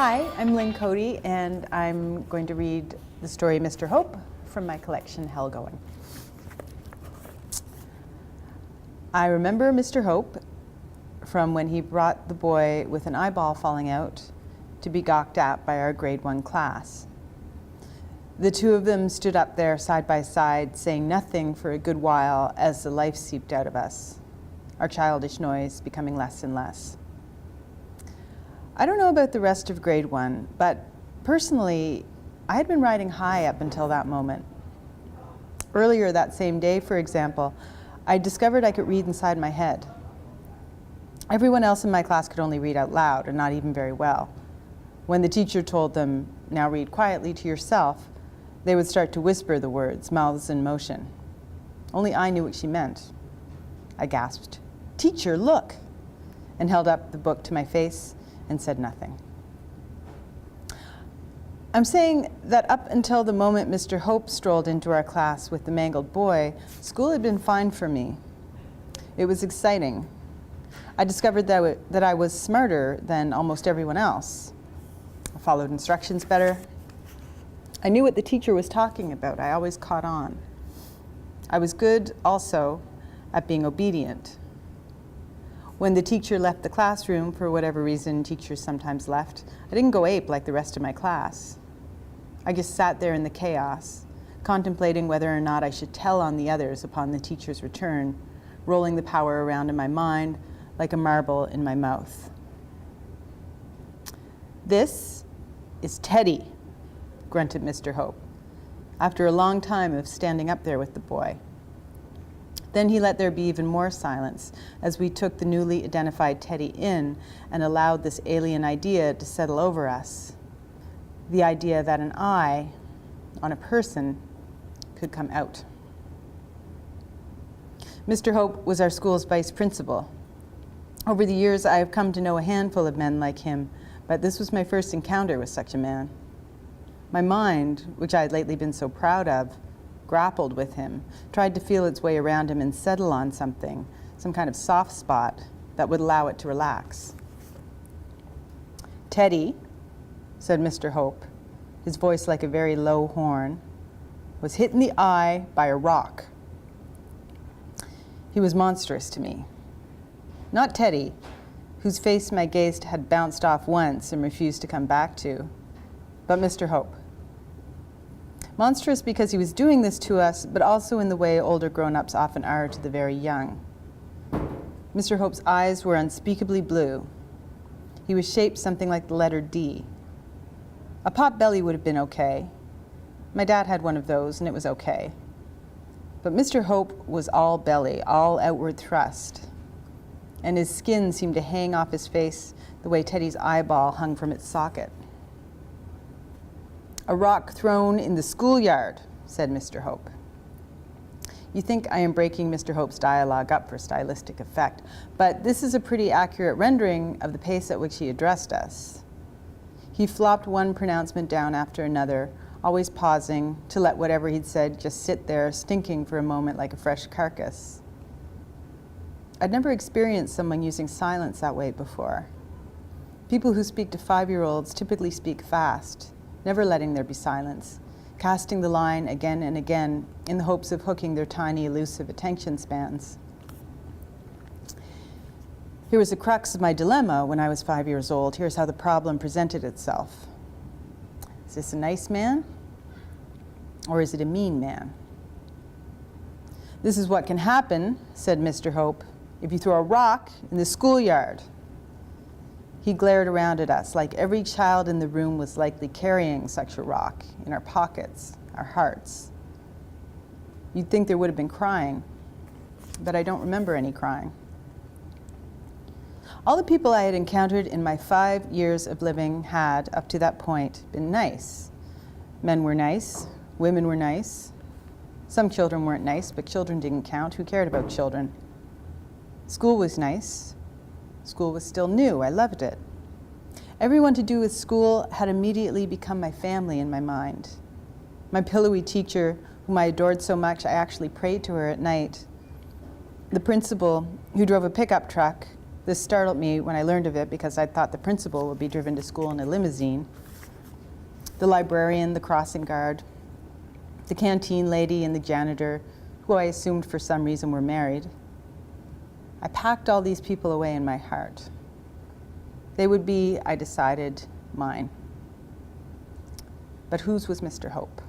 Hi, I'm Lynn Coady, and I'm going to read the story Mr. Hope from my collection Hellgoing. I remember Mr. Hope from when he brought the boy with an eyeball falling out to be gawked at by our grade 1 class. The two of them stood up there side by side, saying nothing for a good while as the life seeped out of us, our childish noise becoming less and less. I don't know about the rest of grade 1, but personally, I had been riding high up until that moment. Earlier that same day, for example, I discovered I could read inside my head. Everyone else in my class could only read out loud, and not even very well. When the teacher told them, "Now read quietly to yourself," they would start to whisper the words, mouths in motion. Only I knew what she meant. I gasped, "Teacher, look!" and held up the book to my face and said nothing. I'm saying that up until the moment Mr. Hope strolled into our class with the mangled boy, school had been fine for me. It was exciting. I discovered that I was smarter than almost everyone else. I followed instructions better. I knew what the teacher was talking about. I always caught on. I was good also at being obedient. When the teacher left the classroom, for whatever reason teachers sometimes left, I didn't go ape like the rest of my class. I just sat there in the chaos, contemplating whether or not I should tell on the others upon the teacher's return, rolling the power around in my mind like a marble in my mouth. "This is Teddy," grunted Mr. Hope, after a long time of standing up there with the boy. Then he let there be even more silence as we took the newly identified Teddy in and allowed this alien idea to settle over us. The idea that an eye on a person could come out. Mr. Hope was our school's vice principal. Over the years, I have come to know a handful of men like him, but this was my first encounter with such a man. My mind, which I had lately been so proud of, grappled with him, tried to feel its way around him and settle on something, some kind of soft spot that would allow it to relax. "Teddy," said Mr. Hope, his voice like a very low horn, "was hit in the eye by a rock." He was monstrous to me. Not Teddy, whose face my gaze had bounced off once and refused to come back to, but Mr. Hope. Monstrous because he was doing this to us, but also in the way older grown-ups often are to the very young. Mr. Hope's eyes were unspeakably blue. He was shaped something like the letter D. A pot belly would have been okay. My dad had one of those, and it was okay. But Mr. Hope was all belly, all outward thrust, and his skin seemed to hang off his face the way Teddy's eyeball hung from its socket. "A rock thrown in the schoolyard," said Mr. Hope. You think I am breaking Mr. Hope's dialogue up for stylistic effect, but this is a pretty accurate rendering of the pace at which he addressed us. He flopped one pronouncement down after another, always pausing to let whatever he'd said just sit there, stinking for a moment like a fresh carcass. I'd never experienced someone using silence that way before. People who speak to 5-year-olds typically speak fast, never letting there be silence, casting the line again and again in the hopes of hooking their tiny, elusive attention spans. Here was the crux of my dilemma when I was 5 years old. Here's how the problem presented itself. Is this a nice man, or is it a mean man? "This is what can happen," said Mr. Hope, "if you throw a rock in the schoolyard." He glared around at us like every child in the room was likely carrying such a rock in our pockets, our hearts. You'd think there would have been crying, but I don't remember any crying. All the people I had encountered in my 5 years of living had, up to that point, been nice. Men were nice, women were nice. Some children weren't nice, but children didn't count. Who cared about children? School was nice. School was still new. I loved it. Everyone to do with school had immediately become my family in my mind. My pillowy teacher, whom I adored so much I actually prayed to her at night. The principal, who drove a pickup truck This startled me when I learned of it because I thought the principal would be driven to school in a limousine. The librarian, the crossing guard, the canteen lady, and the janitor, who I assumed for some reason were married. I packed all these people away in my heart. They would be, I decided, mine. But whose was Mr. Hope?